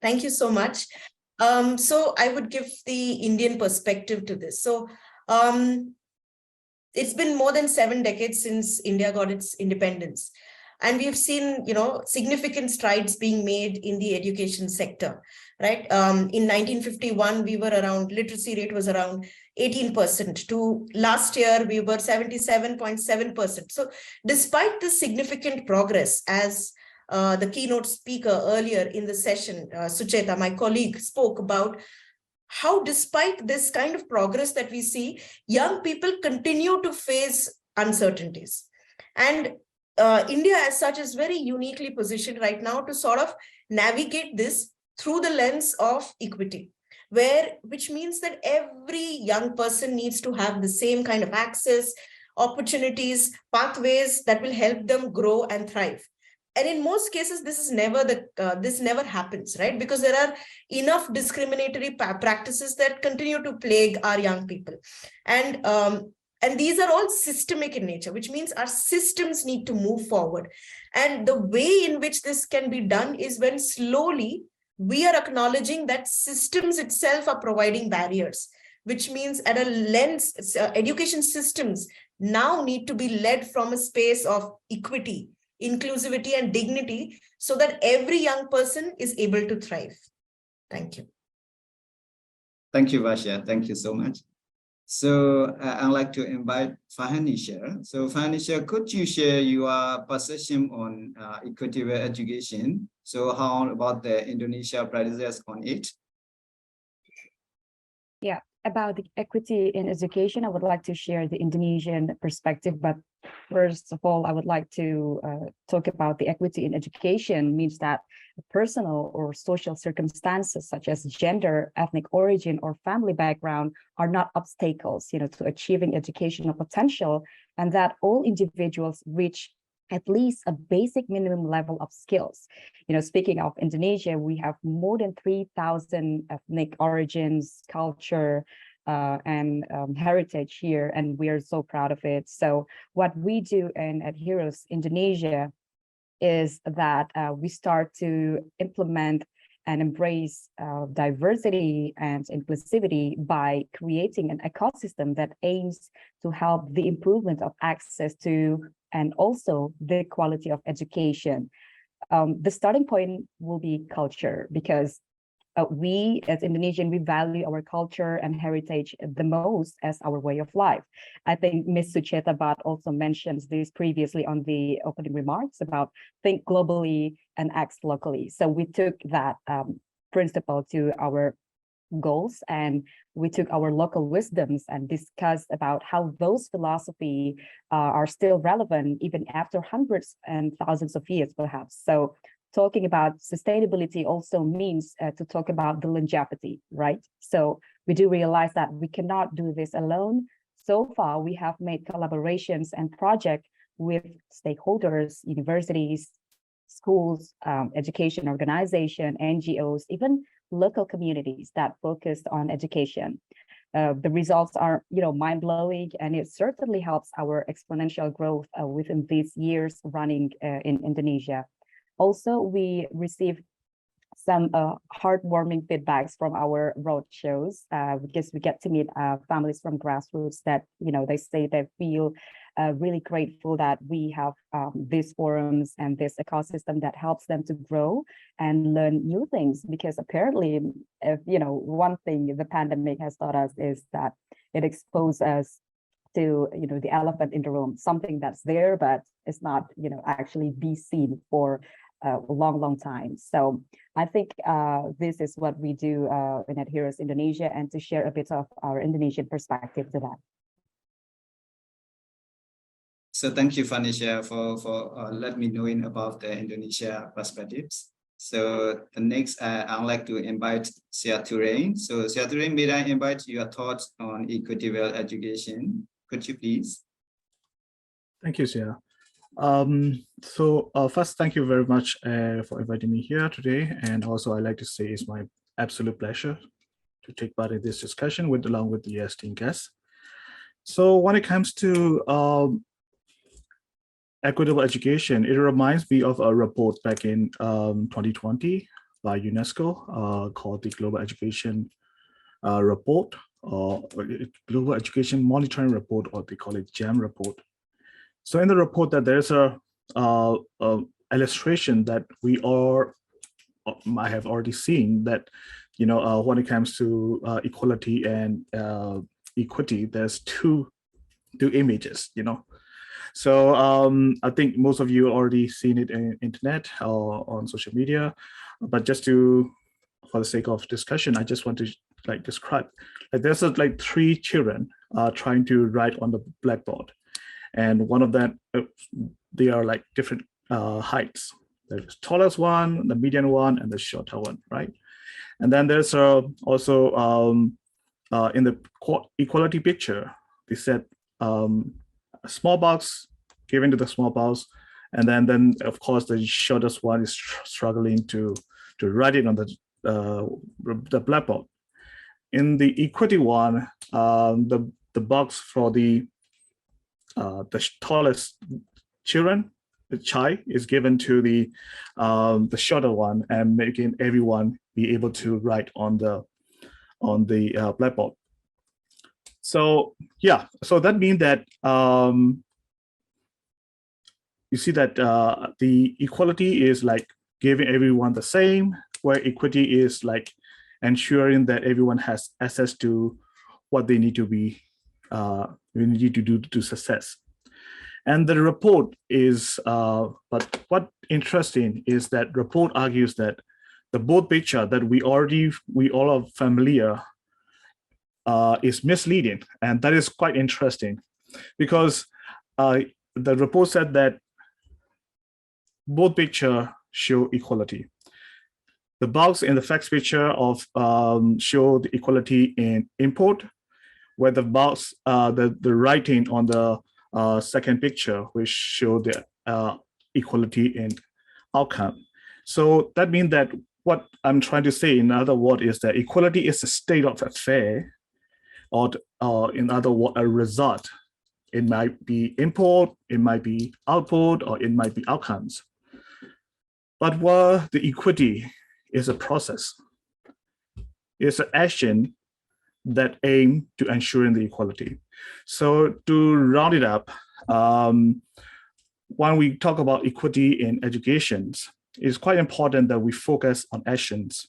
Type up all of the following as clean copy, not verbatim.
Thank you so much. So I would give the Indian perspective to this. So it's been more than 7 decades since India got its independence. And we've seen, significant strides being made in the education sector, right? In 1951, literacy rate was around 18%. To last year, we were 77.7%. So despite this significant progress, as the keynote speaker earlier in the session, Sucheta, my colleague, spoke about how despite this kind of progress that we see, young people continue to face uncertainties. And India as such is very uniquely positioned right now to sort of navigate this through the lens of equity, which means that every young person needs to have the same kind of access, opportunities, pathways that will help them grow and thrive. And in most cases, this never happens, right? Because there are enough discriminatory practices that continue to plague our young people. And these are all systemic in nature, which means our systems need to move forward. And the way in which this can be done is when slowly we are acknowledging that systems itself are providing barriers, which means at a lens, education systems now need to be led from a space of equity, inclusivity, and dignity so that every young person is able to thrive. Thank you. Thank you, Varsha. Thank you so much. So I'd like to invite Farhannisa. So Farhannisa, could you share your position on equitable education? So how about the Indonesia practices on it? Yeah, about the equity in education, I would like to share the Indonesian perspective, but first of all, I would like to talk about the equity in education means that personal or social circumstances such as gender, ethnic origin, or family background are not obstacles, to achieving educational potential, and that all individuals reach at least a basic minimum level of skills. Speaking of Indonesia, we have more than 3,000 ethnic origins, culture, and heritage here, and we are so proud of it. So what we do in EdHeroes Indonesia is that we start to implement and embrace diversity and inclusivity by creating an ecosystem that aims to help the improvement of access to and also the quality of education. The starting point will be culture, because we as Indonesian, we value our culture and heritage the most as our way of life. I think Ms. Sucheta Bhatt also mentions this previously on the opening remarks about think globally and act locally. So we took that principle to our goals, and we took our local wisdoms and discussed about how those philosophy are still relevant even after hundreds and thousands of years perhaps. So talking about sustainability also means to talk about the longevity, right? So we do realize that we cannot do this alone. So far, we have made collaborations and projects with stakeholders, universities, schools, education organization, NGOs, even local communities that focused on education. The results are, mind-blowing, and it certainly helps our exponential growth within these years running in Indonesia. Also, we received some heartwarming feedbacks from our road shows because we get to meet families from grassroots that, they say they feel really grateful that we have these forums and this ecosystem that helps them to grow and learn new things. Because apparently, one thing the pandemic has taught us is that it exposed us to, the elephant in the room, something that's there, but it's not, actually be seen for a long time. So I think this is what we do in EdHeroes Indonesia, and to share a bit of our Indonesian perspective to that. So thank you, Farhannisa, for letting me know about the Indonesia perspectives. So the next, I'd like to invite Sia Thurein. So Sia Thurein, may I invite your thoughts on equitable education? Could you please? Thank you, Sia. First, thank you very much for inviting me here today. And also I'd like to say it's my absolute pleasure to take part in this discussion along with the esteemed guests. So when it comes to equitable education, it reminds me of a report back in 2020 by UNESCO called the Global Education Report, or Global Education Monitoring Report, or they call it GEM report. So in the report, that there's a illustration that we all might have already seen, that when it comes to equality and equity, there's two images. So I think most of you already seen it in internet or on social media, but just for the sake of discussion, I just want to describe. There's three children trying to write on the blackboard, and one of them, they are different heights. There's the tallest one, the median one, and the shorter one, right? And then there's also in the equality picture, they said a small box given to the small box, and then of course the shortest one is struggling to write it on the blackboard. In the equity one, the box for the tallest children, the child, is given to the shorter one, and making everyone be able to write on the blackboard. So yeah, so that means that you see that the equality is giving everyone the same, where equity is ensuring that everyone has access to what they need to be, need to do to success. And the report is, but what interesting is that report argues that the board picture that we all are familiar is misleading, and that is quite interesting, because the report said that both picture show equality. The box in the facts picture of show the equality in input, where the box, the writing on the second picture, which show the equality in outcome. So that means that what I'm trying to say, in other words, is that equality is a state of affair, or in other words, a result. It might be input, it might be output, or it might be outcomes. But while the equity is a process, it's an action that aim to ensuring the equality. So to round it up, when we talk about equity in education, it's quite important that we focus on actions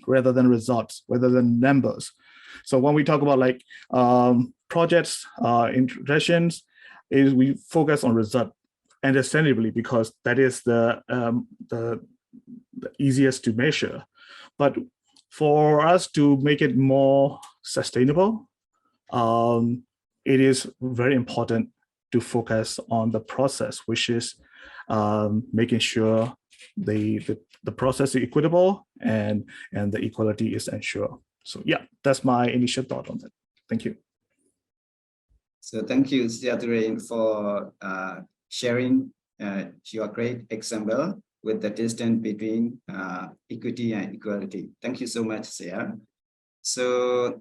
rather than results, rather than numbers. So when we talk about projects, interventions, is we focus on result, understandably, because that is the easiest to measure. But for us to make it more sustainable, it is very important to focus on the process, which is making sure the process is equitable and the equality is ensured. So yeah, that's my initial thought on that. Thank you. So thank you, Thurein, for sharing your great example with the distance between equity and equality. Thank you so much, Sia. So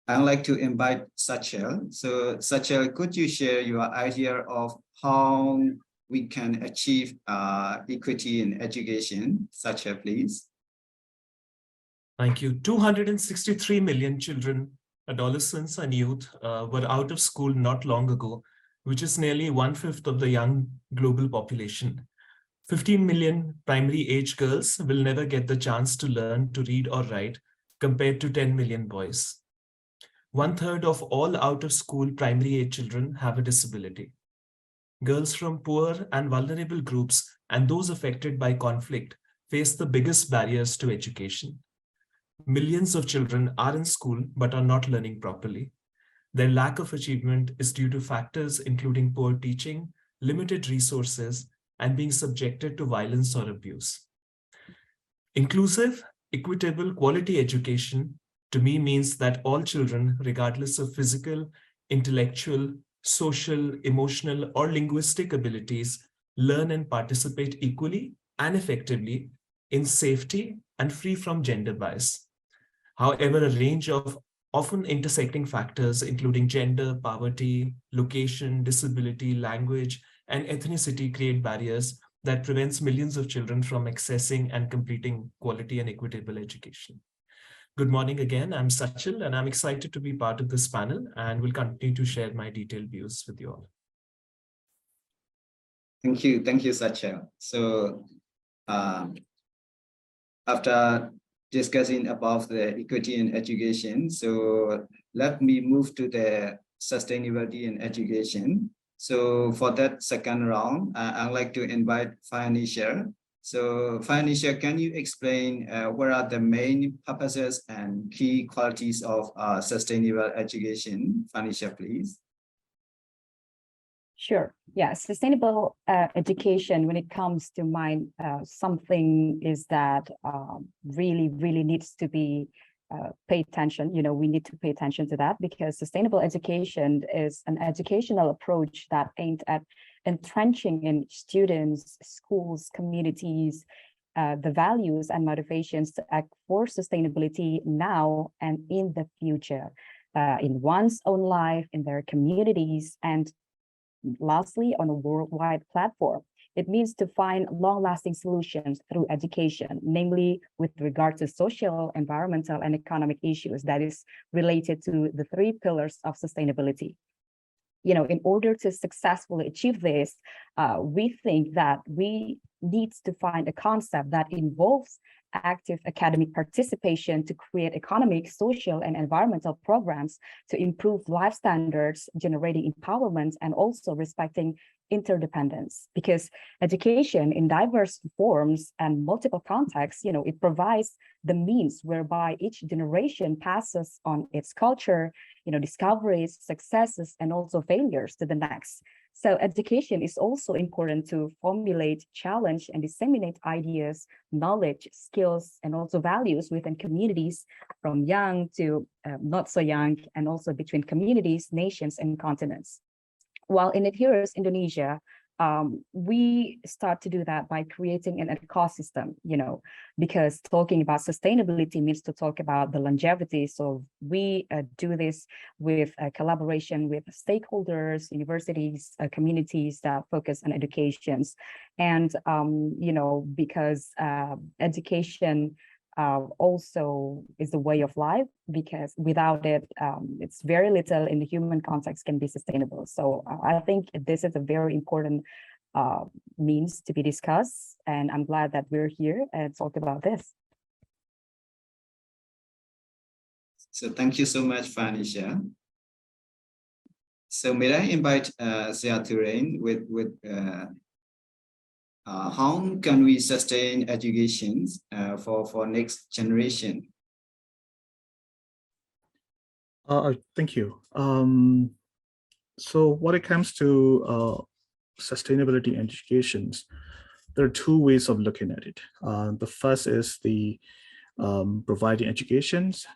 I'd like to invite Sachal. So Sachal, could you share your idea of how we can achieve equity in education? Sachal, please. Thank you. 263 million children, adolescents and youth were out of school not long ago, which is nearly 1/5 of the young global population. 15 million primary age girls will never get the chance to learn to read or write, compared to 10 million boys. 1/3 of all out of school primary age children have a disability. Girls from poor and vulnerable groups and those affected by conflict face the biggest barriers to education. Millions of children are in school but are not learning properly. Their lack of achievement is due to factors including poor teaching, limited resources, and being subjected to violence or abuse. Inclusive, equitable, quality education to me means that all children, regardless of physical, intellectual, social, emotional, or linguistic abilities, learn and participate equally and effectively in safety and free from gender bias. However, a range of often intersecting factors, including gender, poverty, location, disability, language, and ethnicity, create barriers that prevents millions of children from accessing and completing quality and equitable education. Good morning again. I'm Sachal, and I'm excited to be part of this panel and will continue to share my detailed views with you all. Thank you, Sachal. So after discussing about the equity in education, so let me move to the sustainability in education. So for that second round, I'd like to invite Farhannisa. So Farhannisa, can you explain what are the main purposes and key qualities of sustainable education? Farhannisa, please. Sure. Yeah, sustainable education, when it comes to mind, something is that really needs to be pay attention. You know, we need to pay attention to that, because sustainable education is an educational approach that aimed at entrenching in students, schools, communities, the values and motivations to act for sustainability now and in the future, in one's own life, in their communities, and lastly, on a worldwide platform. It means to find long-lasting solutions through education, namely with regard to social, environmental, and economic issues that is related to the three pillars of sustainability. You know, in order to successfully achieve this, we think that we need to find a concept that involves active academic participation to create economic, social, and environmental programs to improve life standards, generating empowerment, and also respecting interdependence. Because education in diverse forms and multiple contexts, you know, it provides the means whereby each generation passes on its culture, you know, discoveries, successes, and also failures to the next. So education is also important to formulate, challenge, and disseminate ideas, knowledge, skills, and also values within communities, from young to not so young, and also between communities, nations, and continents. While in EdHeroes Indonesia, we start to do that by creating an ecosystem, you know, because talking about sustainability means to talk about the longevity. So we do this with a collaboration with stakeholders, universities, communities that focus on educations. And, you know, because education also is a way of life, because without it, it's very little in the human context can be sustainable. So I think this is a very important means to be discussed, and I'm glad that we're here and talk about this. So thank you so much, Farhannisa. So may I invite Thurein with how can we sustain education for next generation? Thank you. So when it comes to sustainability in education, there are two ways of looking at it. The first is the providing educations,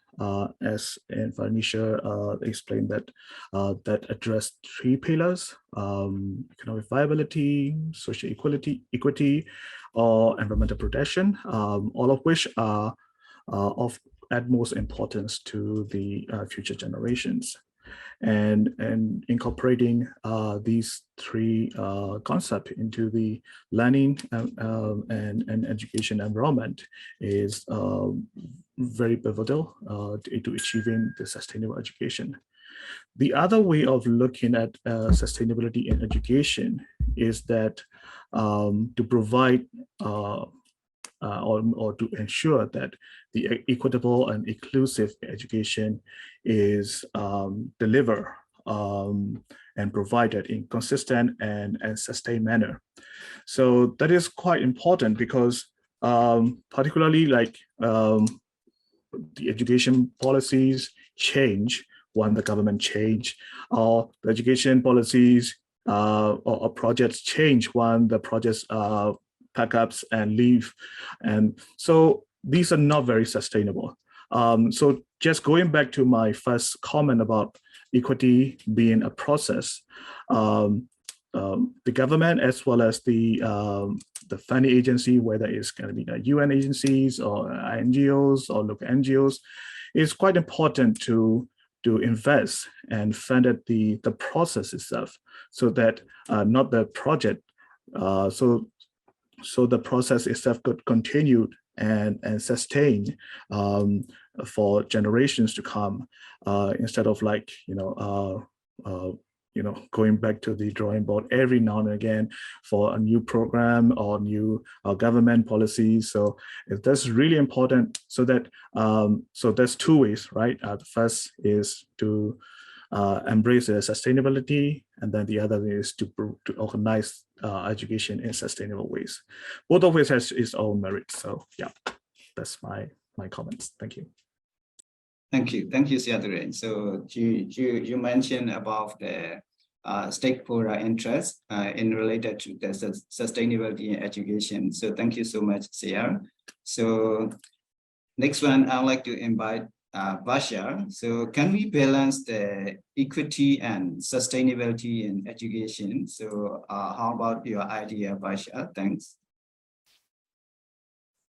as Farhannisa explained, that address three pillars: economic viability, social equity, or environmental protection, all of which are of utmost importance to the future generations. And incorporating these three concepts into the learning and education environment is very pivotal to achieving the sustainable education. The other way of looking at sustainability in education is that to provide or to ensure that the equitable and inclusive education is delivered and provided in consistent and sustained manner. So that is quite important, because particularly like the education policies change when the government change, or the education policies or projects change when the projects pack up and leave. And so these are not very sustainable. So just going back to my first comment about equity being a process, the government as well as the funding agency, whether it's going to be the UN agencies or NGOs or local NGOs, it's quite important to invest and fund the process itself, so that not the project. So so the process itself could continue and sustain for generations to come, instead of like, going back to the drawing board every now and again for a new program or new government policies. So that's really important. So that so there's two ways, right? The first is to embrace the sustainability, and then the other is to organize education in sustainable ways. Both of which has its own merit. So yeah, that's my comments. Thank you. Thank you, Thurein. So you mentioned about the stakeholder interest in related to the sustainability in education. So thank you so much, Sia. So next one, I'd like to invite Varsha. So can we balance the equity and sustainability in education? So how about your idea, Varsha? Thanks.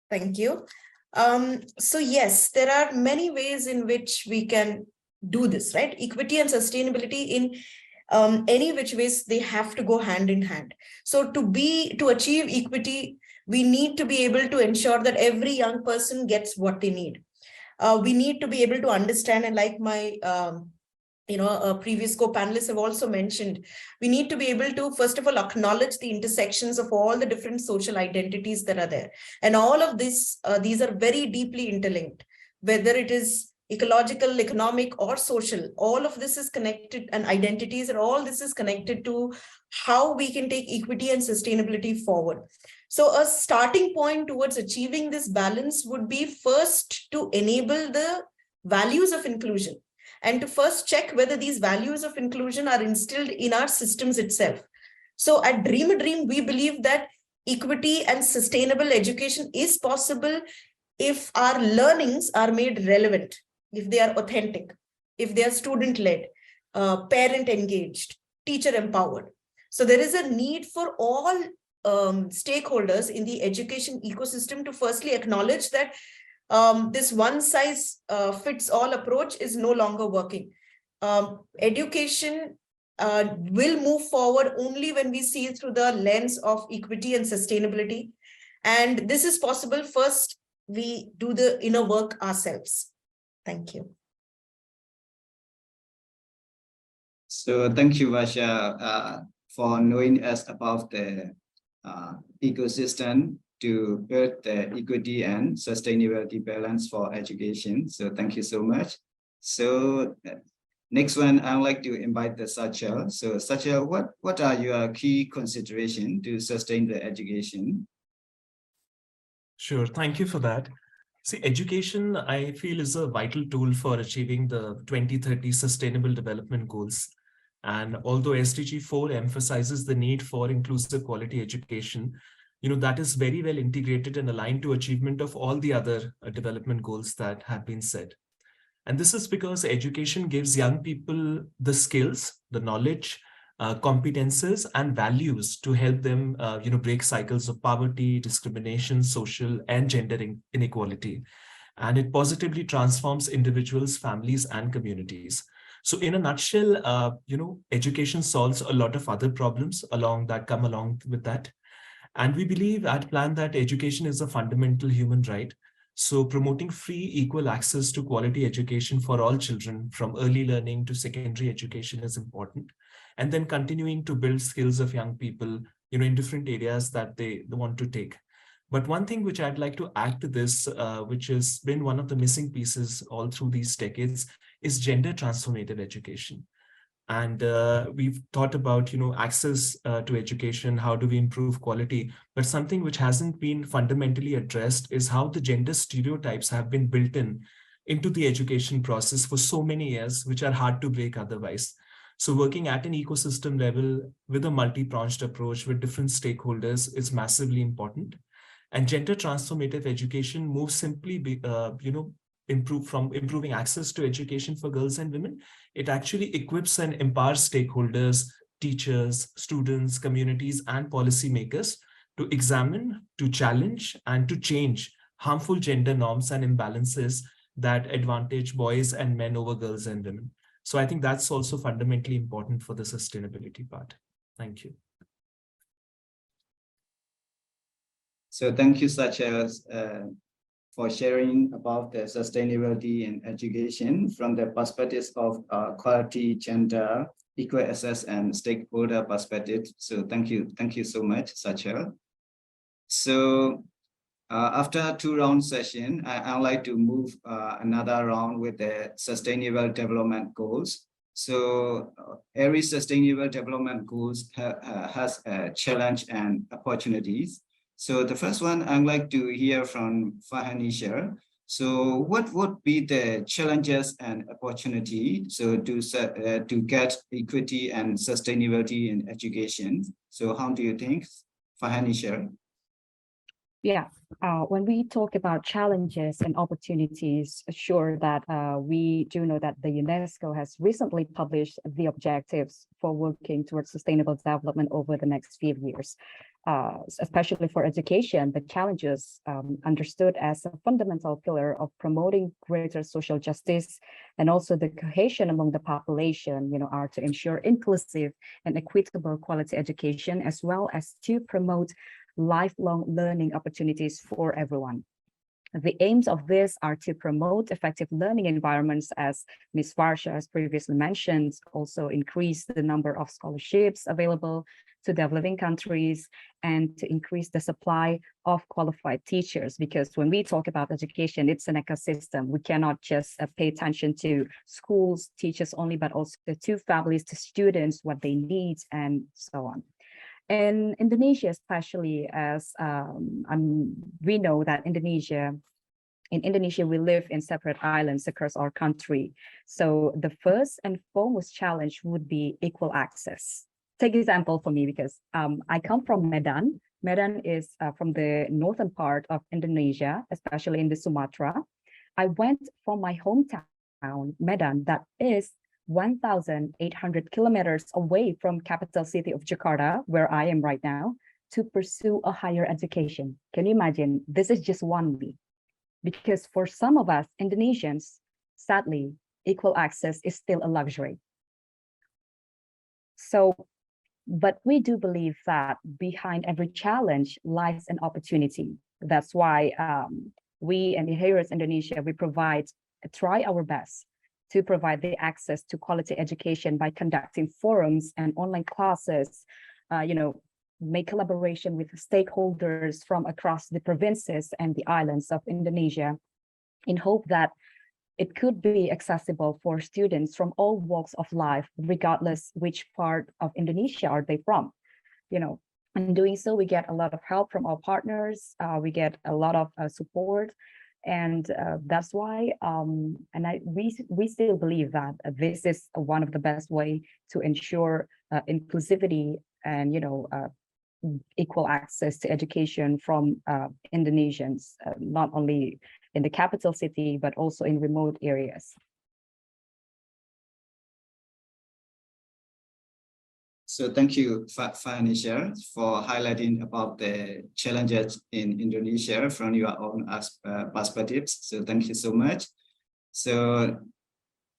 Thank you. So yes, there are many ways in which we can do this, right? Equity and sustainability in any which ways, they have to go hand in hand. So to achieve equity, we need to be able to ensure that every young person gets what they need. We need to be able to understand, and like my previous co-panelists have also mentioned, we need to be able to, first of all, acknowledge the intersections of all the different social identities that are there. And all of this, these are very deeply interlinked, whether it is ecological, economic, or social. All of this is connected, and identities, and all this is connected to how we can take equity and sustainability forward. So a starting point towards achieving this balance would be first to enable the values of inclusion, and to first check whether these values of inclusion are instilled in our systems itself. So at Dream a Dream, we believe that equity and sustainable education is possible if our learnings are made relevant, if they are authentic, if they are student-led, parent engaged, teacher empowered. So there is a need for all stakeholders in the education ecosystem to firstly acknowledge that this one-size-fits-all approach is no longer working. Education will move forward only when we see through the lens of equity and sustainability. And this is possible. First, we do the inner work ourselves. Thank you. So thank you, Varsha, for knowing us about the ecosystem to build the equity and sustainability balance for education. So thank you so much. So next one, I would like to invite the Sachal. So Sachal, what are your key considerations to sustain the education? Sure, thank you for that. See, education, I feel, is a vital tool for achieving the 2030 Sustainable Development Goals. And although SDG 4 emphasizes the need for inclusive quality education, that is very well integrated and aligned to achievement of all the other development goals that have been set. And this is because education gives young people the skills, the knowledge, competences, and values to help them, break cycles of poverty, discrimination, social and gender inequality. And it positively transforms individuals, families, and communities. So in a nutshell, education solves a lot of other problems come along with that. And we believe at Plan that education is a fundamental human right. So promoting free, equal access to quality education for all children from early learning to secondary education is important. And then continuing to build skills of young people, in different areas that they want to take. But one thing which I'd like to add to this, which has been one of the missing pieces all through these decades, is gender transformative education. And we've thought about, access to education, how do we improve quality? But something which hasn't been fundamentally addressed is how the gender stereotypes have been built into the education process for so many years, which are hard to break otherwise. So working at an ecosystem level with a multi-pronged approach with different stakeholders is massively important. And gender transformative education moves simply, improving access to education for girls and women. It actually equips and empowers stakeholders, teachers, students, communities, and policymakers to examine, to challenge, and to change harmful gender norms and imbalances that advantage boys and men over girls and women. So I think that's also fundamentally important for the sustainability part. Thank you. So thank you, Sachal, for sharing about the sustainability in education from the perspectives of quality, gender, equal access, and stakeholder perspective. So thank you so much, Sachal. So after 2-round session, I'd like to move another round with the sustainable development goals. So every sustainable development goals has a challenge and opportunities. So the first one, I'd like to hear from Farhannisa. So what would be the challenges and opportunity to get equity and sustainability in education? So how do you think, Farhannisa? Yeah, when we talk about challenges and opportunities, sure that we do know that the UNESCO has recently published the objectives for working towards sustainable development over the next few years. Especially for education, the challenges understood as a fundamental pillar of promoting greater social justice and also the cohesion among the population, are to ensure inclusive and equitable quality education, as well as to promote lifelong learning opportunities for everyone. The aims of this are to promote effective learning environments, as Ms. Varsha has previously mentioned, also increase the number of scholarships available to developing countries, and to increase the supply of qualified teachers. Because when we talk about education, it's an ecosystem. We cannot just pay attention to schools, teachers only, but also to families, to students, what they need, and so on. In Indonesia, especially, as we know that in Indonesia, we live in separate islands across our country. So the first and foremost challenge would be equal access. Take example for me, because I come from Medan. Medan is from the northern part of Indonesia, especially in the Sumatra. I went from my hometown, Medan, that is 1,800 kilometers away from capital city of Jakarta, where I am right now, to pursue a higher education. Can you imagine? This is just 1 week. Because for some of us Indonesians, sadly, equal access is still a luxury. So, but we do believe that behind every challenge lies an opportunity. That's why we and EdHeroes Indonesia, we try our best to provide the access to quality education by conducting forums and online classes, make collaboration with stakeholders from across the provinces and the islands of Indonesia, in hope that it could be accessible for students from all walks of life, regardless which part of Indonesia are they from. In doing so, we get a lot of help from our partners, we get a lot of support. And that's why, we still believe that this is one of the best way to ensure inclusivity and equal access to education from Indonesians, not only in the capital city but also in remote areas. So thank you, Farhannisa, for highlighting about the challenges in Indonesia from your own perspectives. So thank you so much. So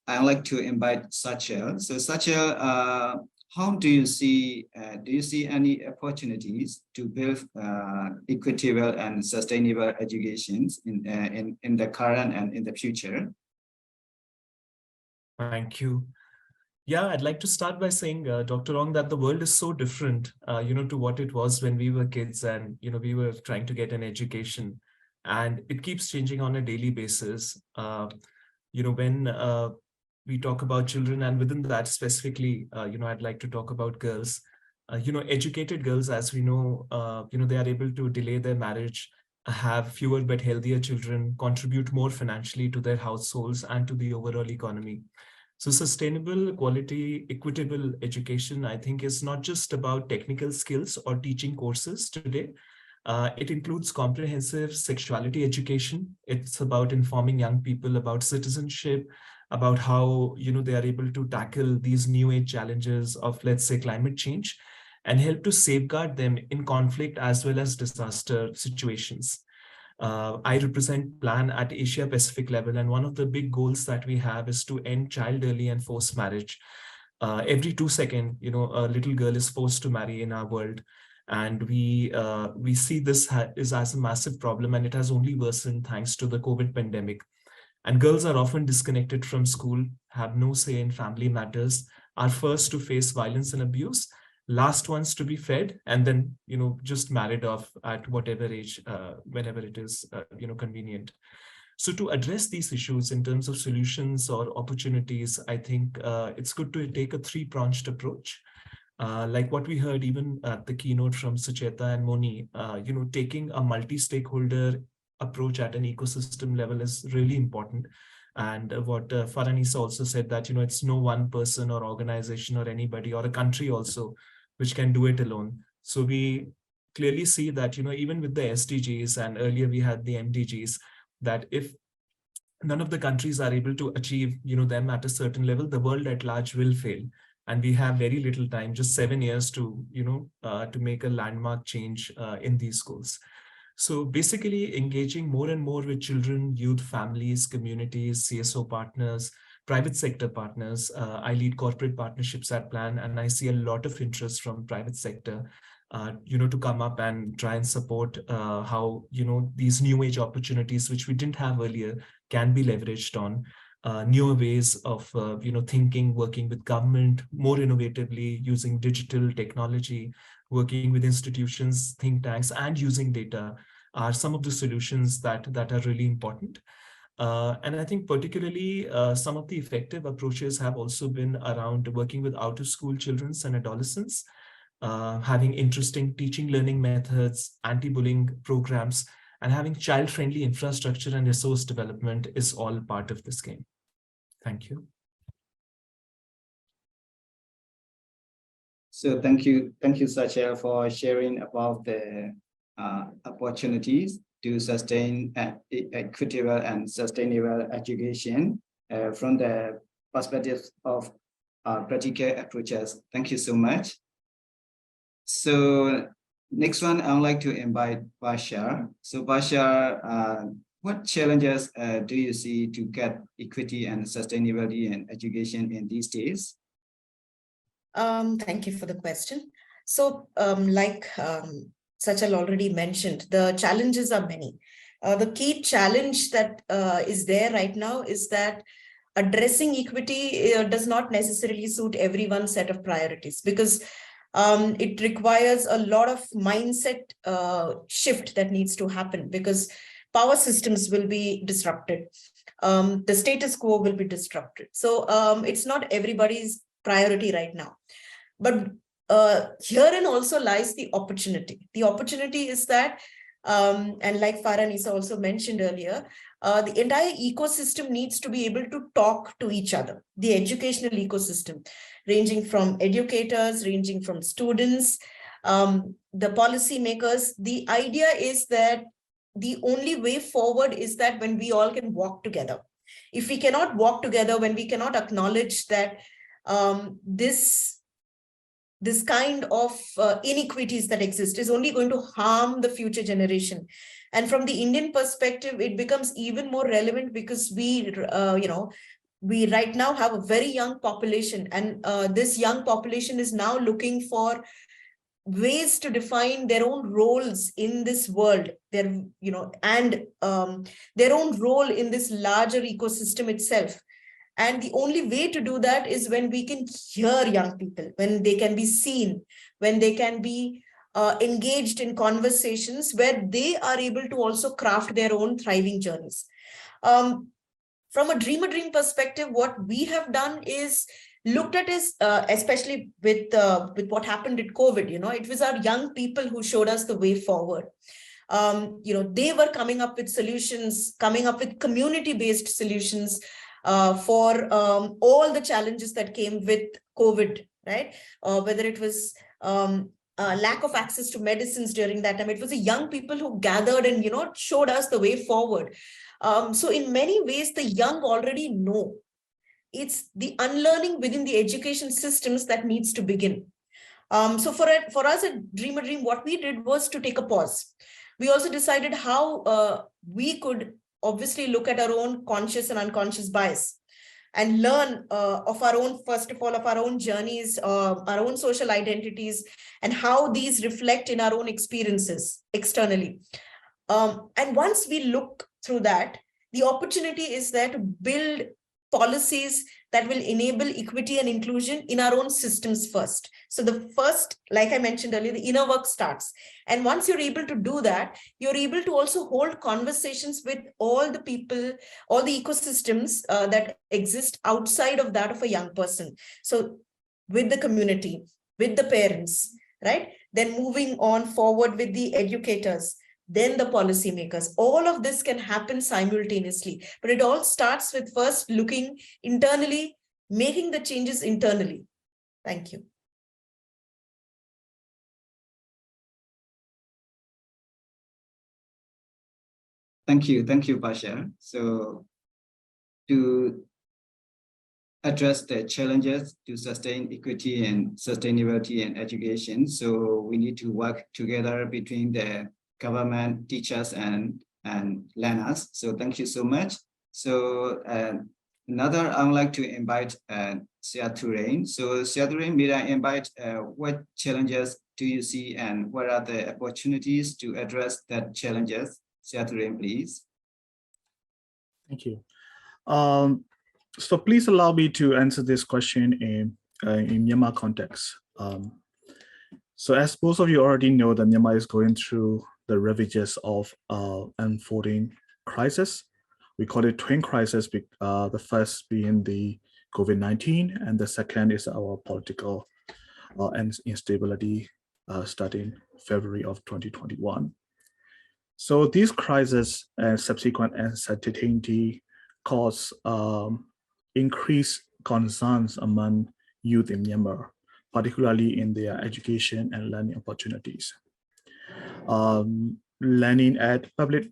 I'd like to invite Sachal. So Sachal, how do you see any opportunities to build equitable and sustainable educations in the current and in the future? Thank you. Yeah, I'd like to start by saying, Dr. Aung, that the world is so different, to what it was when we were kids and, we were trying to get an education, and it keeps changing on a daily basis. When we talk about children, and within that specifically, I'd like to talk about girls. Educated girls, as we know, they are able to delay their marriage, have fewer but healthier children, contribute more financially to their households and to the overall economy. So sustainable, quality, equitable education, I think, is not just about technical skills or teaching courses today. It includes comprehensive sexuality education. It's about informing young people about citizenship, about how they are able to tackle these new age challenges of, let's say, climate change, and help to safeguard them in conflict as well as disaster situations. I represent PLAN at Asia Pacific level, and one of the big goals that we have is to end child early and forced marriage. Every 2 seconds, a little girl is forced to marry in our world. And we see this is as a massive problem, and it has only worsened thanks to the COVID pandemic. And girls are often disconnected from school, have no say in family matters, are first to face violence and abuse, last ones to be fed, and then, just married off at whatever age, whenever it is, convenient. So to address these issues in terms of solutions or opportunities, I think it's good to take a three-pronged approach. Like what we heard even at the keynote from Sucheta and Moni, taking a multi-stakeholder approach at an ecosystem level is really important. And what Farhannisa also said, that, it's no one person or organization or anybody or a country also which can do it alone. So we clearly see that, even with the SDGs, and earlier we had the MDGs, that if none of the countries are able to achieve, them at a certain level, the world at large will fail. And we have very little time, just 7 years to, to make a landmark change in these goals. So basically engaging more and more with children, youth, families, communities, CSO partners, private sector partners. I lead corporate partnerships at Plan, and I see a lot of interest from private sector, to come up and try and support how, these new age opportunities, which we didn't have earlier, can be leveraged on. Newer ways of thinking, working with government more innovatively, using digital technology, working with institutions, think tanks, and using data are some of the solutions that are really important. And I think particularly some of the effective approaches have also been around working with out-of-school children and adolescents, having interesting teaching learning methods, anti-bullying programs, and having child-friendly infrastructure and resource development is all part of this game. Thank you. So thank you, Sachal, for sharing about the opportunities to sustain equitable and sustainable education from the perspective of practical approaches. Thank you so much. So next one, I would like to invite Varsha. So Varsha, what challenges do you see to get equity and sustainability in education in these days? Thank you for the question. So like Sachal already mentioned, the challenges are many. The key challenge that is there right now is that addressing equity does not necessarily suit everyone's set of priorities, because it requires a lot of mindset shift that needs to happen, because power systems will be disrupted. The status quo will be disrupted. So it's not everybody's priority right now. But herein also lies the opportunity. The opportunity is that, and like Farhannisa also mentioned earlier, the entire ecosystem needs to be able to talk to each other. The educational ecosystem, ranging from educators, ranging from students, the policymakers. The idea is that the only way forward is that when we all can walk together. If we cannot walk together, when we cannot acknowledge that this kind of inequities that exist is only going to harm the future generation. And from the Indian perspective, it becomes even more relevant because we right now have a very young population, and this young population is now looking for ways to define their own roles in this world, and their own role in this larger ecosystem itself. And the only way to do that is when we can hear young people, when they can be seen, when they can be engaged in conversations where they are able to also craft their own thriving journeys. From a dream perspective, what we have done is looked at is, especially with what happened at COVID, it was our young people who showed us the way forward. They were coming up with solutions, coming up with community-based solutions for all the challenges that came with COVID, right? Whether it was lack of access to medicines during that time, it was the young people who gathered and, showed us the way forward. So in many ways, the young already know. It's the unlearning within the education systems that needs to begin. So for us at Dream a Dream, what we did was to take a pause. We also decided how we could obviously look at our own conscious and unconscious bias. and learn of our own, first of all, of our own journeys, our own social identities, and how these reflect in our own experiences externally. And once we look through that, the opportunity is there to build policies that will enable equity and inclusion in our own systems first. So the first, like I mentioned earlier, the inner work starts. And once you're able to do that, you're able to also hold conversations with all the people, all the ecosystems that exist outside of that of a young person. So with the community, with the parents, right? Then moving on forward with the educators, then the policymakers. All of this can happen simultaneously, but it all starts with first looking internally, making the changes internally. Thank you. Thank you, Varsha. So to address the challenges to sustain equity and sustainability in education, so we need to work together between the government, teachers, and learners. So thank you so much. So another, I would like to invite Thurein. So Thurein, may I invite what challenges do you see and what are the opportunities to address that challenges? Thurein, please. Thank you. So please allow me to answer this question in Myanmar context. So as most of you already know, that Myanmar is going through the ravages of unfolding crisis. We call it twin crisis, the first being the COVID-19, and the second is our political instability starting February of 2021. So these crises and subsequent uncertainty cause increased concerns among youth in Myanmar, particularly in their education and learning opportunities. Learning at public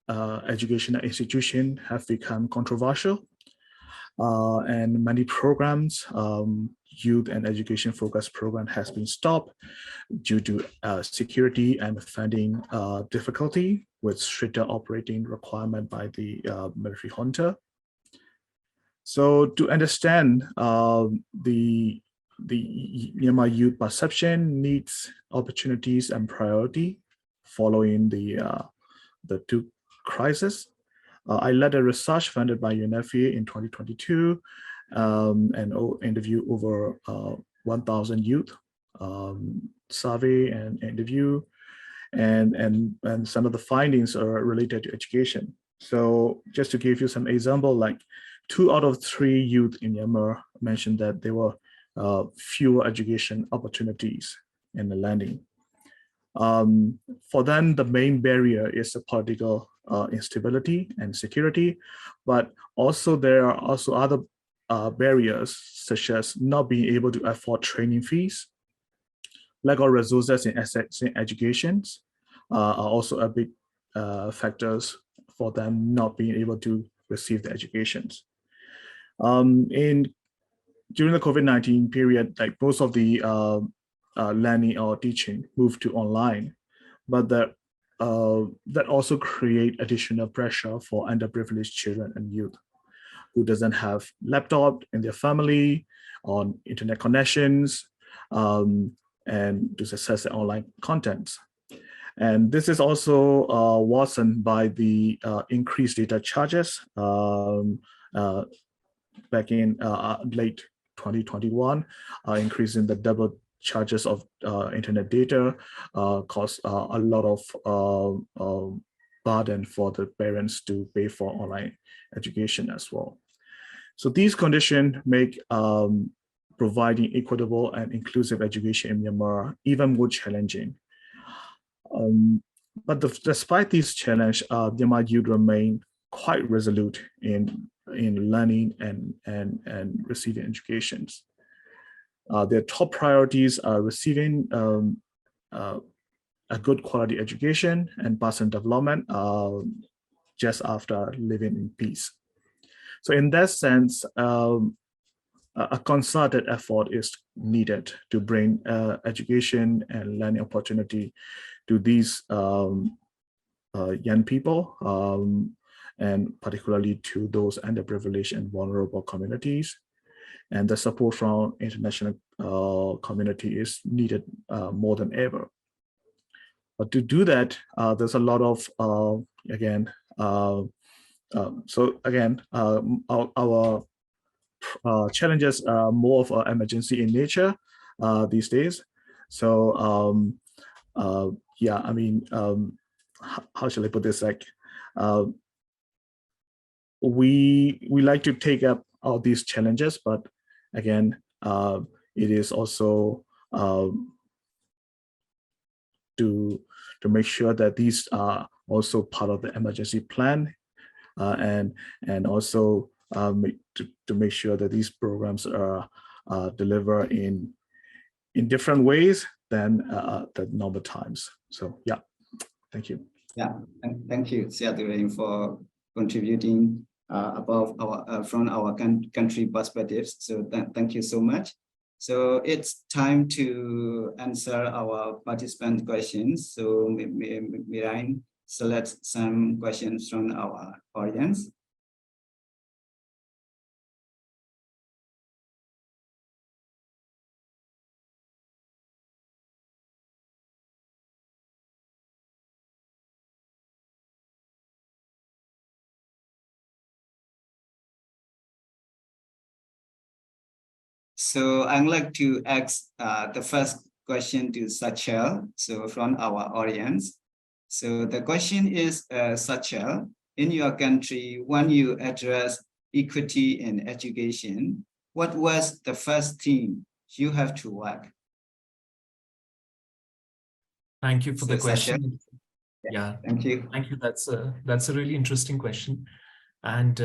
educational institutions have become controversial, and many programs, youth and education focused program has been stopped due to security and funding difficulty with stricter operating requirement by the military junta. So to understand the Myanmar youth perception, needs, opportunities, and priority following the two crises, I led a research funded by UNEFI in 2022 and interviewed over 1,000 youth, survey and interview, and some of the findings are related to education. So just to give you some example, like 2 out of 3 youth in Myanmar mentioned that there were fewer education opportunities in the learning. For them, the main barrier is the political instability and security, but also there are also other barriers, such as not being able to afford training fees, lack of resources in education are also a big factors for them not being able to receive the educations. During the COVID-19 period, like most of the learning or teaching moved to online, but that also create additional pressure for underprivileged children and youth who doesn't have laptop in their family, on internet connections, and to access the online contents. And this is also worsened by the increased data charges back in late 2021, increasing the double charges of internet data caused a lot of burden for the parents to pay for online education as well. So these conditions make providing equitable and inclusive education in Myanmar even more challenging. But despite these challenges, Myanmar youth remain quite resolute in learning and receiving educations. Their top priorities are receiving a good quality education and personal development just after living in peace. So in that sense, a concerted effort is needed to bring education and learning opportunity to these young people, and particularly to those underprivileged and vulnerable communities. And the support from international community is needed more than ever. But to do that, there's a lot of, our challenges are more of an emergency in nature these days. So yeah, I mean, how shall I put this? Like, we like to take up all these challenges, but again, it is also to make sure that these are also part of the emergency plan, and also to make sure that these programs are delivered in different ways than the normal times. So yeah, thank you. Yeah, thank you, Thurein, for contributing about our from our country perspectives. So thank you so much. So it's time to answer our participant questions. So Mirain, select some questions from our audience. So I'd like to ask the first question to Sachal, so from our audience. So the question is, Sachal, in your country, when you address equity in education, what was the first thing you have to work? Thank you for the question. Yeah, thank you. Thank you. That's a really interesting question. And,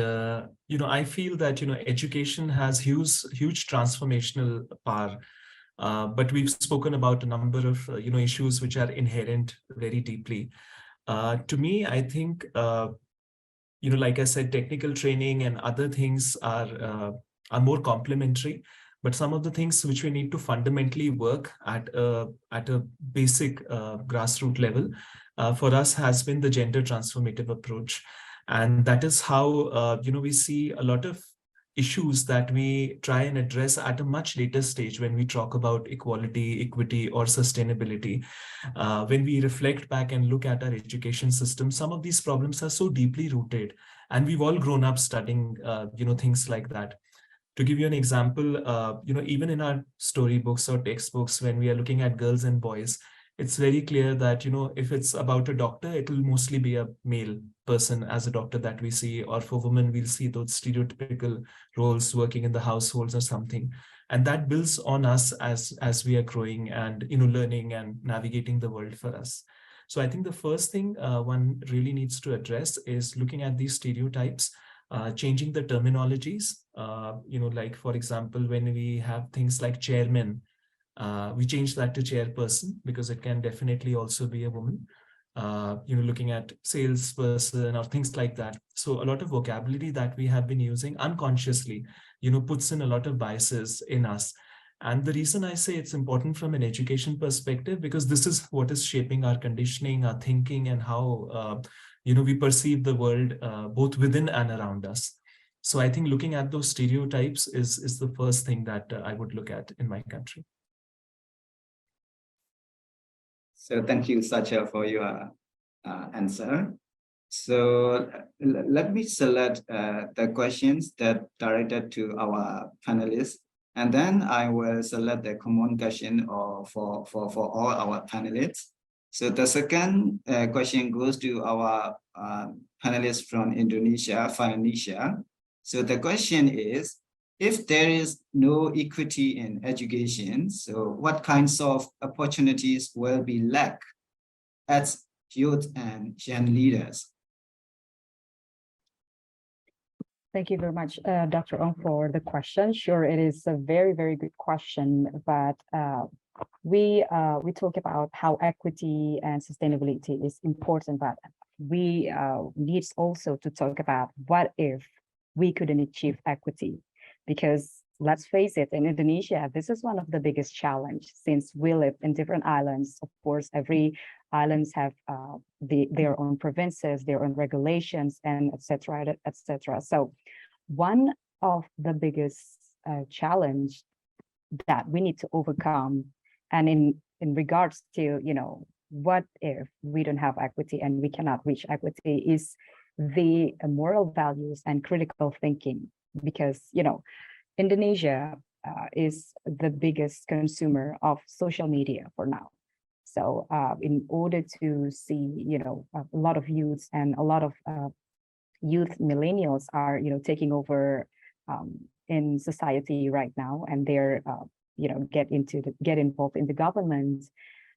I feel that, education has huge transformational power. But we've spoken about a number of, issues which are inherent very deeply. To me, I think, like I said, technical training and other things are more complementary. But some of the things which we need to fundamentally work at a basic grassroots level for us has been the gender transformative approach. And that is how, we see a lot of issues that we try and address at a much later stage when we talk about equality, equity, or sustainability. When we reflect back and look at our education system, some of these problems are so deeply rooted, and we've all grown up studying, things like that. To give you an example, even in our storybooks or textbooks, when we are looking at girls and boys, it's very clear that, if it's about a doctor, it will mostly be a male person as a doctor that we see, or for women, we'll see those stereotypical roles working in the households or something. And that builds on us as we are growing and, learning and navigating the world for us. So I think the first thing one really needs to address is looking at these stereotypes, changing the terminologies, like, for example, when we have things like chairman, we change that to chairperson because it can definitely also be a woman, looking at salesperson or things like that. So a lot of vocabulary that we have been using unconsciously, puts in a lot of biases in us. And the reason I say it's important from an education perspective, because this is what is shaping our conditioning, our thinking, and how, we perceive the world both within and around us. So I think looking at those stereotypes is the first thing that I would look at in my country. So thank you, Sachal, for your answer. So let me select the questions that directed to our panelists, and then I will select the common question for all our panelists. So the second question goes to our panelist from Indonesia, Farhannisa. So the question is, if there is no equity in education, so what kinds of opportunities will be lacked as youth and young leaders? Thank you very much, Dr. Oung, for the question. Sure, it is a very, very good question, but we talk about how equity and sustainability is important, but we need also to talk about what if we couldn't achieve equity, because let's face it, in Indonesia, this is one of the biggest challenge since we live in different islands. Of course, every islands have their own provinces, their own regulations, and etc. etc. So one of the biggest challenge that we need to overcome, and in regards to, what if we don't have equity and we cannot reach equity, is the moral values and critical thinking, because Indonesia is the biggest consumer of social media for now. So in order to see, a lot of youths and a lot of youth millennials are, taking over in society right now, and they're, get involved in the government.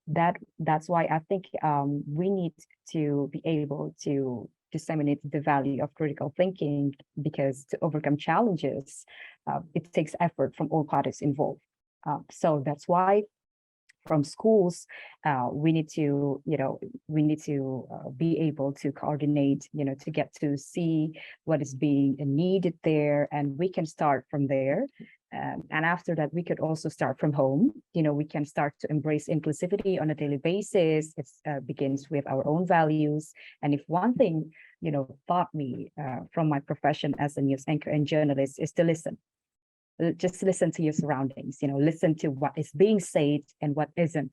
That's why I think we need to be able to disseminate the value of critical thinking, because to overcome challenges, it takes effort from all parties involved. So that's why from schools, we need to, be able to coordinate, to get to see what is being needed there, and we can start from there. And after that, we could also start from home. We can start to embrace inclusivity on a daily basis. It begins with our own values. And if one thing, taught me from my profession as a news anchor and journalist is to listen. Just listen to your surroundings, listen to what is being said and what isn't,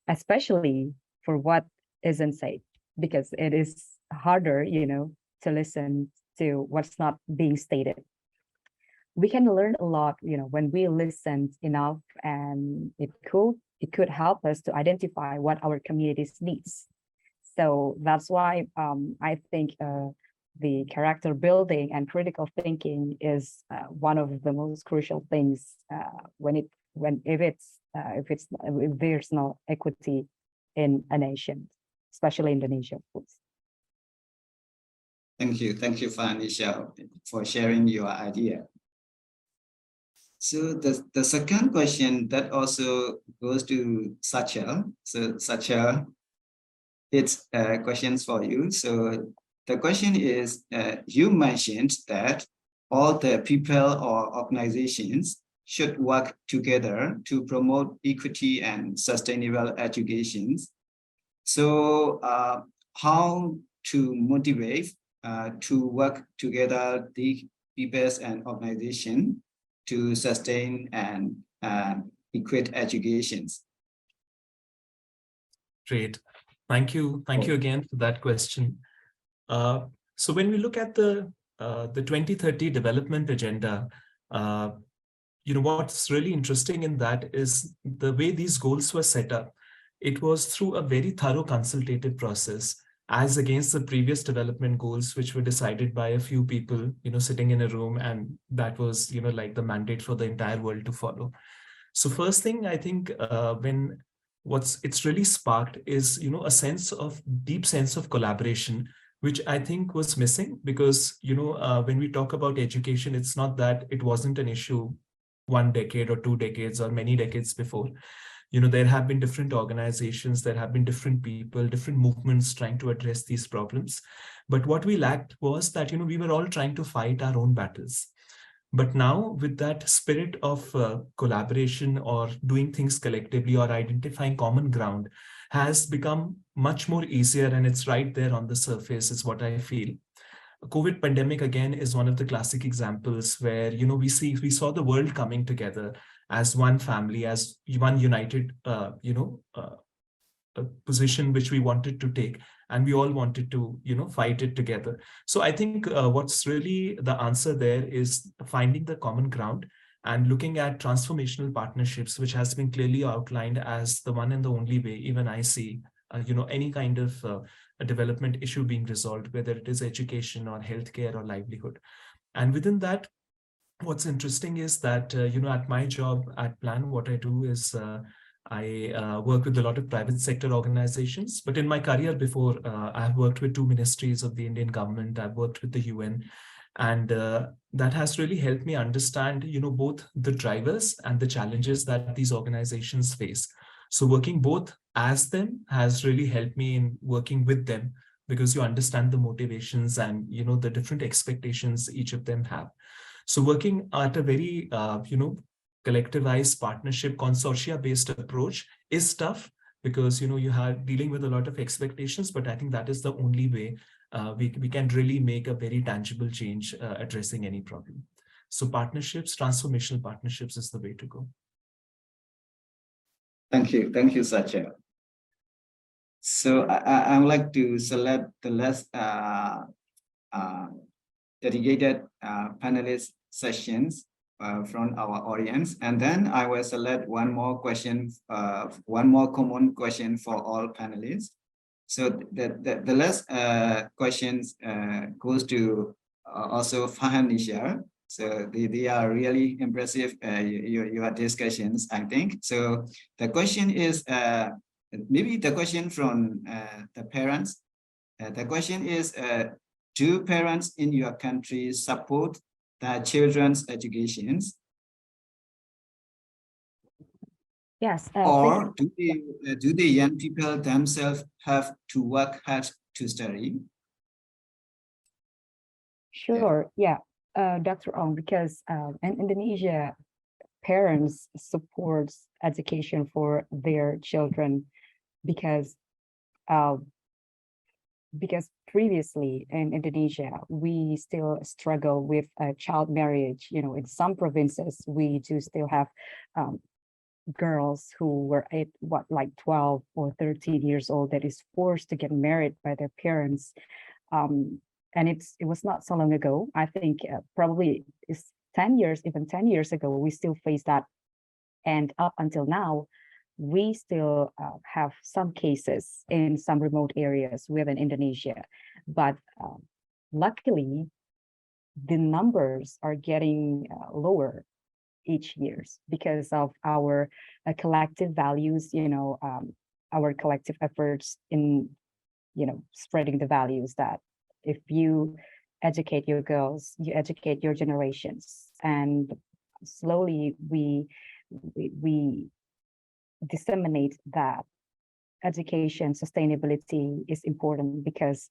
especially for what isn't said, because it is harder, to listen to what's not being stated. We can learn a lot, when we listen enough, and it could help us to identify what our communities needs. So that's why I think the character building and critical thinking is one of the most crucial things if there's no equity in a nation, especially Indonesia, of course. Thank you, Farhannisa, for sharing your idea. So the second question that also goes to Sachal. So Sachal, it's questions for you. So the question is, you mentioned that all the people or organizations should work together to promote equity and sustainable education. So how to motivate to work together the people and organizations to sustain and equate educations? Great. Thank you. Thank you again for that question. So when we look at the 2030 development agenda, what's really interesting in that is the way these goals were set up. It was through a very thorough consultative process, as against the previous development goals, which were decided by a few people, sitting in a room, and that was, like the mandate for the entire world to follow. So first thing, I think, it's really sparked is, a deep sense of collaboration, which I think was missing, because, when we talk about education, it's not that it wasn't an issue 1 decade or 2 decades or many decades before. There have been different organizations, there have been different people, different movements trying to address these problems. But what we lacked was that, we were all trying to fight our own battles. But now, with that spirit of collaboration or doing things collectively or identifying common ground has become much more easier, and it's right there on the surface is what I feel. COVID pandemic, again, is one of the classic examples where, we saw the world coming together as one family, as one united, position which we wanted to take, and we all wanted to, fight it together. So I think what's really the answer there is finding the common ground and looking at transformational partnerships, which has been clearly outlined as the one and the only way even I see, any kind of a development issue being resolved, whether it is education or healthcare or livelihood. And within that, what's interesting is that, at my job at Plan, what I do is I work with a lot of private sector organizations, but in my career before, I've worked with 2 ministries of the Indian government. I've worked with the UN, and that has really helped me understand, both the drivers and the challenges that these organizations face. So working both as them has really helped me in working with them, because you understand the motivations and, the different expectations each of them have. So working at a very, collectivized partnership consortia-based approach is tough because, you have dealing with a lot of expectations, but I think that is the only way we can really make a very tangible change addressing any problem. So partnerships, transformational partnerships is the way to go. Thank you, Sachal. So I would like to select the last dedicated panelist sessions from our audience, and then I will select one more question, one more common question for all panelists. So the last questions goes to also Farhannisa. So they are really impressive, your discussions, I think. So the question is, maybe the question from the parents. The question is, do parents in your country support their children's educations? Yes. Or do the young people themselves have to work hard to study? Sure. Yeah. Dr. Oung, because in Indonesia, parents support education for their children because previously in Indonesia, we still struggle with child marriage. In some provinces, we do still have girls who were like 12 or 13 years old that is forced to get married by their parents. And it was not so long ago. I think probably it's 10 years, even 10 years ago, we still face that. And up until now, we still have some cases in some remote areas within Indonesia. But luckily, the numbers are getting lower each year because of our collective values, our collective efforts in, spreading the values that if you educate your girls, you educate your generations. And slowly we disseminate that education sustainability is important, because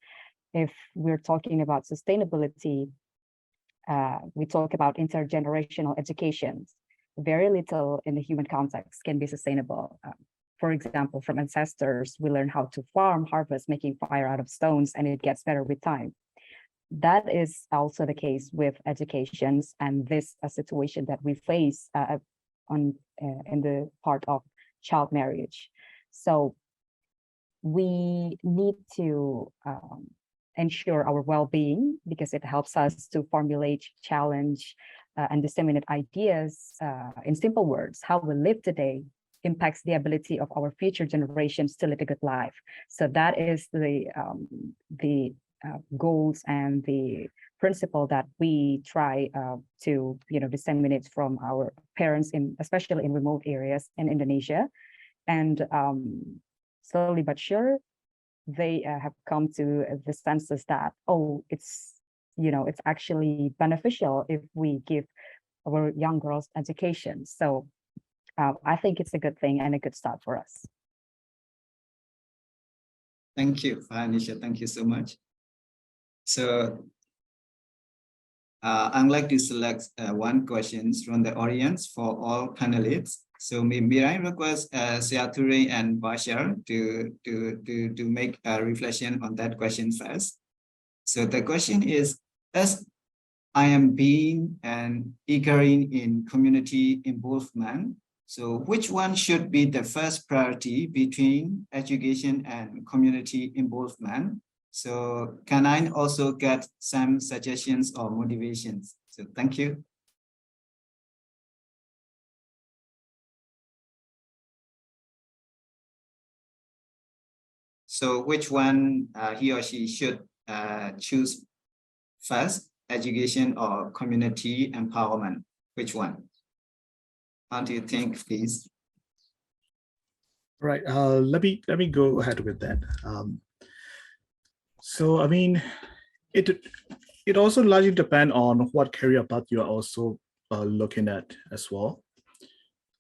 if we're talking about sustainability, we talk about intergenerational education. Very little in the human context can be sustainable. For example, from ancestors, we learn how to farm, harvest, making fire out of stones, and it gets better with time. That is also the case with educations, and this a situation that we face in the part of child marriage. So we need to ensure our well-being, because it helps us to formulate, challenge, and disseminate ideas in simple words. How we live today impacts the ability of our future generations to live a good life. So that is the goals and the principle that we try to disseminate from our parents, especially in remote areas in Indonesia. And slowly but sure, they have come to the senses that, it's actually beneficial if we give our young girls education. So I think it's a good thing and a good start for us. Thank you, Farhannisa. Thank you so much. So I'd like to select one question from the audience for all panelists. So may I request Thurein and Varsha to make a reflection on that question first. So the question is, as I am being and eagerly in community involvement, so which one should be the first priority between education and community involvement? So can I also get some suggestions or motivations? So thank you. So which one he or she should choose first, education or community empowerment? Which one? How do you think, please? Right. Let me go ahead with that. So I mean, it also largely depends on what career path you are also looking at as well.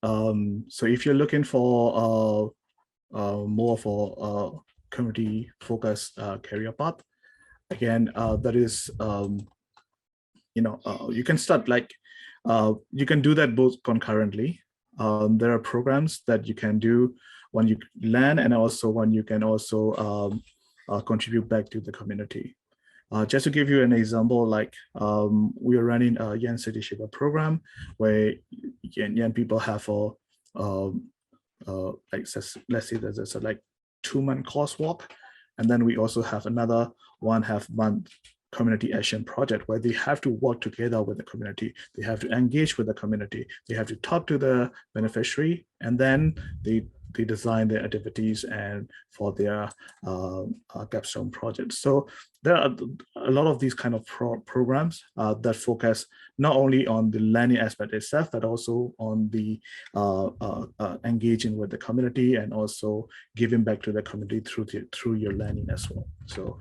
So if you're looking for more for community focused career path, again, that is you can start you can do that both concurrently. There are programs that you can do when you learn, and also when you can also contribute back to the community. Just to give you an example, we are running a Young Citizenship program where young people have let's say there's a 2-month coursework, and then we also have another 1.5 month community action project where they have to work together with the community. They have to engage with the community. They have to talk to the beneficiary, and then they design their activities and for their capstone projects. So there are a lot of these kind of programs that focus not only on the learning aspect itself, but also on the engaging with the community and also giving back to the community through your learning as well. So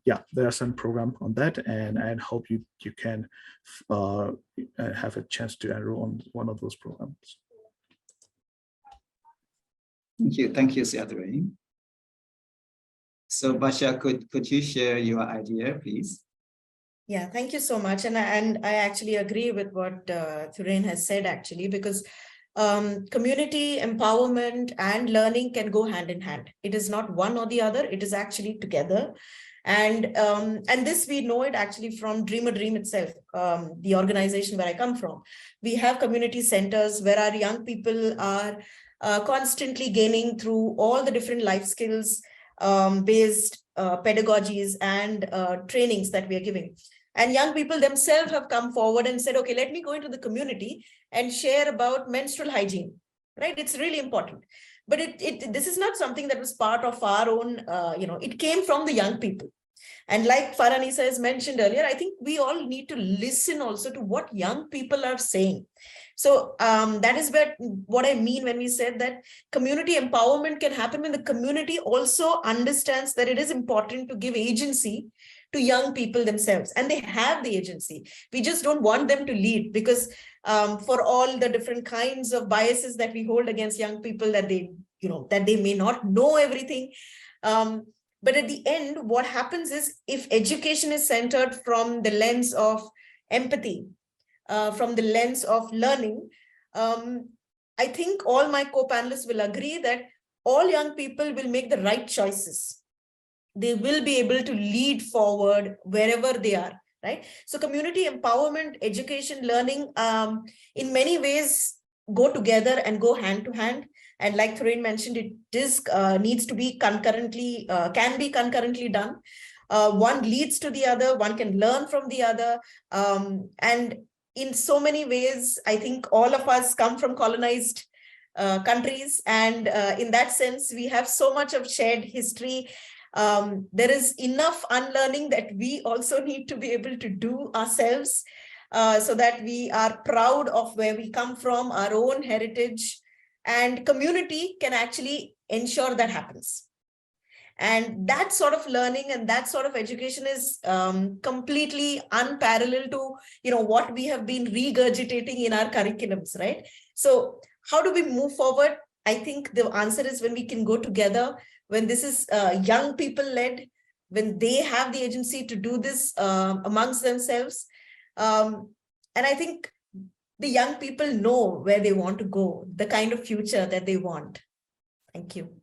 yeah, there are some programs on that, and I hope you can have a chance to enroll on one of those programs. Thank you, Thurein. So Varsha, could you share your idea, please? Yeah, thank you so much. And I actually agree with what Thurein has said, actually, because community empowerment and learning can go hand in hand. It is not one or the other, it is actually together. And this, we know it actually from Dream a Dream itself, the organization where I come from. We have community centers where our young people are constantly gaining through all the different life skills based pedagogies and trainings that we are giving. And young people themselves have come forward and said, okay, let me go into the community and share about menstrual hygiene, right? It's really important. But this is not something that was part of our own, it came from the young people. And like Farhannisa has mentioned earlier, I think we all need to listen also to what young people are saying. So that is what I mean when we said that community empowerment can happen when the community also understands that it is important to give agency to young people themselves, and they have the agency. We just don't want them to lead, because for all the different kinds of biases that we hold against young people, that they may not know everything. But at the end, what happens is, if education is centered from the lens of empathy, from the lens of learning, I think all my co-panelists will agree that all young people will make the right choices. They will be able to lead forward wherever they are, right? So community empowerment, education, learning, in many ways go together and go hand to hand. And like Thurein mentioned, it needs to be concurrently, can be concurrently done. One leads to the other, one can learn from the other. And in so many ways, I think all of us come from colonized countries. And in that sense, we have so much of shared history. There is enough unlearning that we also need to be able to do ourselves, so that we are proud of where we come from, our own heritage, and community can actually ensure that happens. And that sort of learning and that sort of education is completely unparalleled to what we have been regurgitating in our curriculums, right? So how do we move forward? I think the answer is when we can go together, when this is young people led, when they have the agency to do this amongst themselves. And I think the young people know where they want to go, the kind of future that they want. Thank you.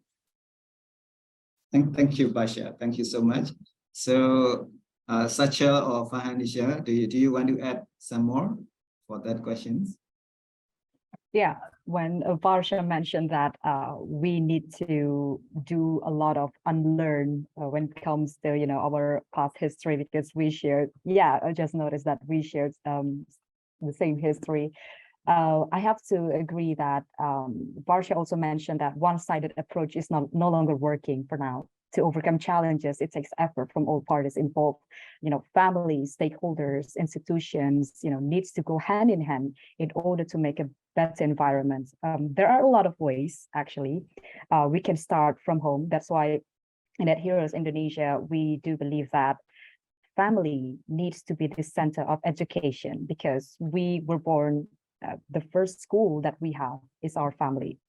Thank you, Varsha. Thank you so much. So, Sachal or Farhannisa, do you want to add some more for that question? Yeah, when Varsha mentioned that we need to do a lot of unlearn when it comes to our past history, because we shared. Yeah, I just noticed that we shared the same history. I have to agree that Varsha also mentioned that one-sided approach is no longer working for now. To overcome challenges, it takes effort from all parties involved. Families, stakeholders, institutions, needs to go hand in hand in order to make a better environment. There are a lot of ways, actually. We can start from home. That's why in EdHeroes Indonesia, we do believe that family needs to be the center of education, because we were born, the first school that we have is our family,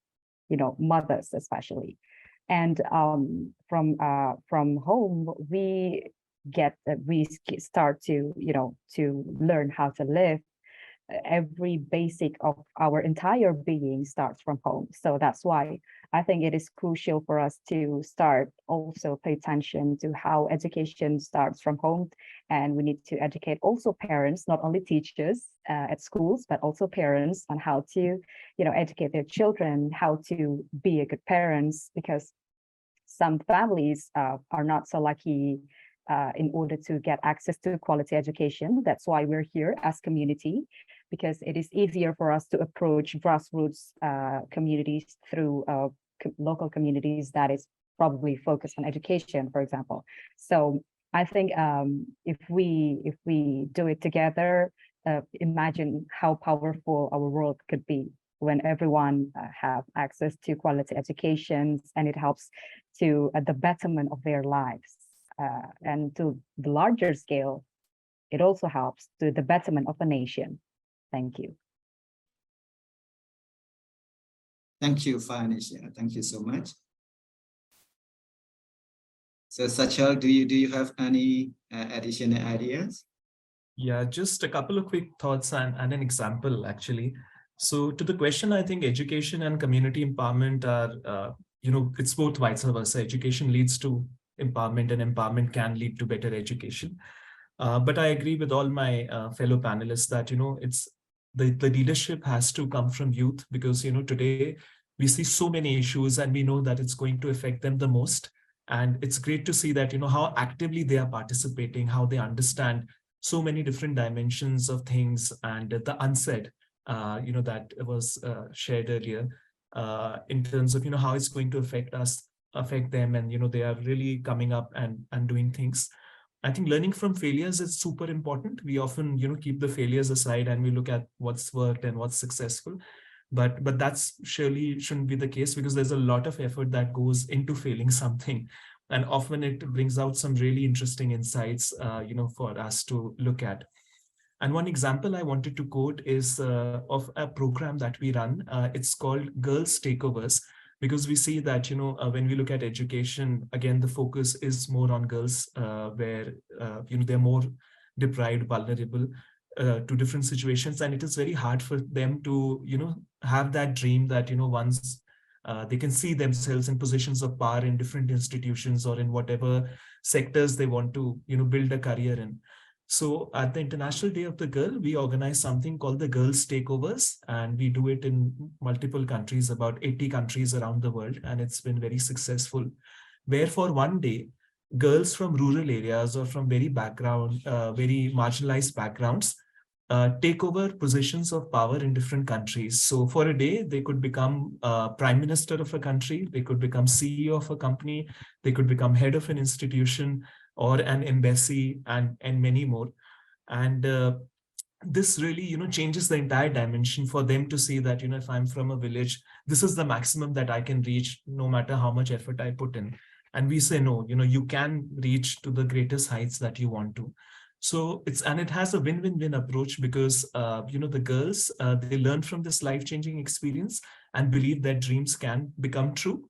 mothers especially. And from home, we start to, to learn how to live, every basic of our entire being starts from home. So that's why I think it is crucial for us to start also pay attention to how education starts from home. And we need to educate also parents, not only teachers at schools, but also parents on how to, educate their children, how to be a good parents, because some families are not so lucky in order to get access to quality education. That's why we're here as community, because it is easier for us to approach grassroots communities through local communities that is probably focused on education, for example. So I think if we do it together, imagine how powerful our world could be when everyone have access to quality education, and it helps to the betterment of their lives. And to the larger scale, it also helps to the betterment of the nation. Thank you. Thank you, Farhannisa. Thank you so much. So, Sachal, do you have any additional ideas? Yeah, just a couple of quick thoughts and an example, actually. So to the question, I think education and community empowerment are, it's both vice versa. Education leads to empowerment, and empowerment can lead to better education. But I agree with all my fellow panelists that, it's the leadership has to come from youth, because, today we see so many issues and we know that it's going to affect them the most. And it's great to see that, how actively they are participating, how they understand so many different dimensions of things, and the unsaid, that was shared earlier in terms of, how it's going to affect us, affect them. And, they are really coming up and doing things. I think learning from failures is super important. We often, keep the failures aside and we look at what's worked and what's successful. But that's surely shouldn't be the case, because there's a lot of effort that goes into failing something. And often it brings out some really interesting insights, for us to look at. And one example I wanted to quote is of a program that we run. It's called Girls Takeovers, because we see that, when we look at education, again, the focus is more on girls, where, they're more deprived, vulnerable to different situations. And it is very hard for them to, have that dream that, once they can see themselves in positions of power in different institutions or in whatever sectors they want to, build a career in. So at the International Day of the Girl, we organize something called the Girls Takeovers, and we do it in multiple countries, about 80 countries around the world. And it's been very successful, where for one day, girls from rural areas or from very marginalized backgrounds take over positions of power in different countries. So for a day, they could become prime minister of a country, they could become CEO of a company, they could become head of an institution or an embassy, and many more. And this really, changes the entire dimension for them to see that, if I'm from a village, this is the maximum that I can reach, no matter how much effort I put in. And we say, no, you can reach to the greatest heights that you want to. So it has a win-win-win approach, because, the girls, they learn from this life-changing experience and believe that dreams can become true.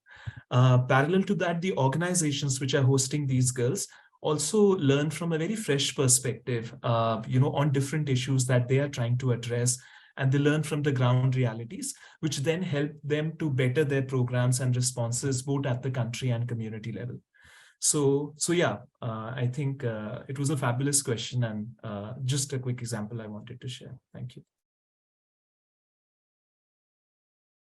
Parallel to that, the organizations which are hosting these girls also learn from a very fresh perspective, on different issues that they are trying to address, and they learn from the ground realities, which then help them to better their programs and responses, both at the country and community level. So yeah, I think it was a fabulous question, and just a quick example I wanted to share. Thank you.